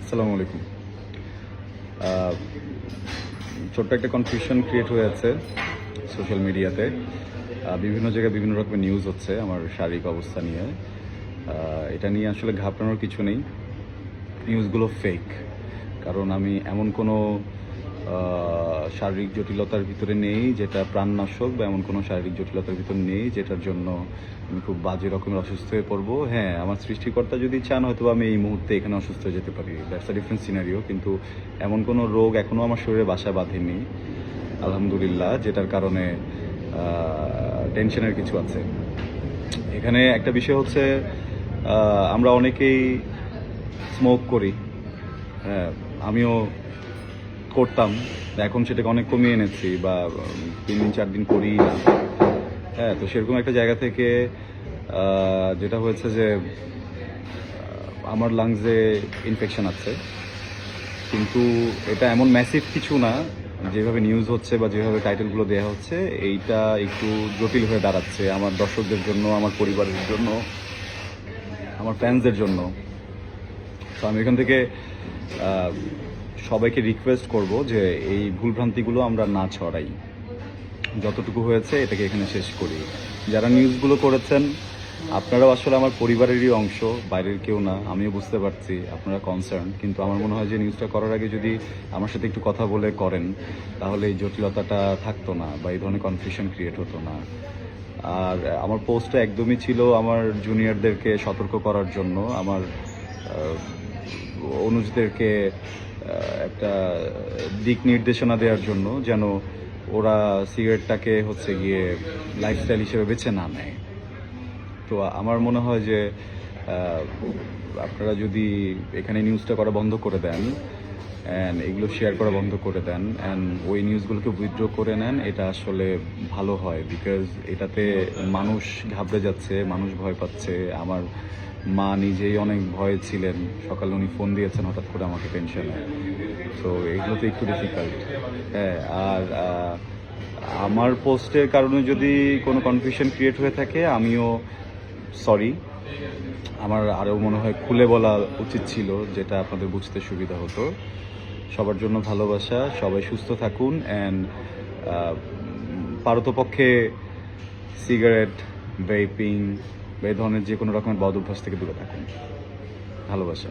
আসসালামু আলাইকুম। ছোট্ট একটা কনফিউশন ক্রিয়েট হয়ে আছে সোশ্যাল মিডিয়াতে। বিভিন্ন জায়গায় বিভিন্ন রকমের নিউজ হচ্ছে আমার শারীরিক অবস্থা নিয়ে। এটা নিয়ে আসলে ঘাবড়ানোর কিছু নেই। নিউজগুলো ফেক। কারণ আমি এমন কোনো শারীরিক জটিলতার ভিতরে নেই যেটা প্রাণনাশক, বা এমন কোনো শারীরিক জটিলতার ভিতরে নেই যেটার জন্য আমি খুব বাজে রকমের অসুস্থ হয়ে পড়বো। হ্যাঁ, আমার সৃষ্টিকর্তা যদি চান হয়তো আমি এই মুহূর্তে এখানে অসুস্থ হয়ে যেতে পারি, দ্যাটস আ ডিফারেন্ট সিনারিও। কিন্তু এমন কোনো রোগ এখনও আমার শরীরে বাসা বাঁধেনি আলহামদুলিল্লাহ, যেটার কারণে টেনশনের কিছু আছে। এখানে একটা বিষয় হচ্ছে, আমরা অনেকেই স্মোক করি। হ্যাঁ, আমিও করতাম, এখন সেটাকে অনেক কমিয়ে এনেছি, বা 3 দিন 4 দিন করিই না। হ্যাঁ, তো সেরকম একটা জায়গা থেকে যেটা হয়েছে যে আমার লাংসে ইনফেকশন আছে। কিন্তু এটা এমন ম্যাসিভ কিছু না যেভাবে নিউজ হচ্ছে বা যেভাবে টাইটেলগুলো দেওয়া হচ্ছে। এইটা একটু জটিল হয়ে দাঁড়াচ্ছে আমার দর্শকদের জন্য, আমার পরিবারের জন্য, আমার ফ্যান্সদের জন্য। তো আমি এখান থেকে সবাইকে রিকোয়েস্ট করব যে এই ভুলভ্রান্তিগুলো আমরা না ছড়াই। যতটুকু হয়েছে এটাকে এখানে শেষ করি। যারা নিউজগুলো করেছেন আপনারাও আসলে আমার পরিবারেরই অংশ, বাইরের কেউ না। আমিও বুঝতে পারছি আপনারা কনসার্ন, কিন্তু আমার মনে হয় যে নিউজটা করার আগে যদি আমার সাথে একটু কথা বলে করেন তাহলে এই জটিলতাটা থাকতো না, বা এই ধরনের কনফিউশন ক্রিয়েট হতো না। আর আমার পোস্টটা একদমই ছিল আমার জুনিয়রদেরকে সতর্ক করার জন্য, আমার অনুজদেরকে একটা দিক নির্দেশনা দেওয়ার জন্য, যেন ওরা সিগারেটটাকে হচ্ছে গিয়ে লাইফস্টাইল হিসেবে বেছে না নেয়। তো আমার মনে হয় যে আপনারা যদি এখানে নিউজটা করা বন্ধ করে দেন, অ্যান্ড এগুলো শেয়ার করা বন্ধ করে দেন, অ্যান্ড ওই নিউজগুলোকে উইথড্র করে নেন, এটা আসলে ভালো হয়। বিকজ এটাতে মানুষ ঘাবড়ে যাচ্ছে, মানুষ ভয় পাচ্ছে। আমার মা নিজেই অনেক ভয়ে ছিলেন, সকালে উনি ফোন দিয়েছেন হঠাৎ করে আমাকে টেনশনে। তো এগুলোতে একটু ডিফিকাল্ট। হ্যাঁ, আর আমার পোস্টের কারণে যদি কোনো কনফিউশন ক্রিয়েট হয়ে থাকে আমিও সরি। আমার আরও মনে হয় খুলে বলা উচিত ছিল, যেটা আপনাদের বুঝতে সুবিধা হতো। সবার জন্য ভালোবাসা, সবাই সুস্থ থাকুন, অ্যান্ড পারতপক্ষে সিগারেট, ভেপিং বা এই ধরনের যে কোনো রকমের বদ অভ্যাস থেকে দূরে থাকুন। ভালোবাসা।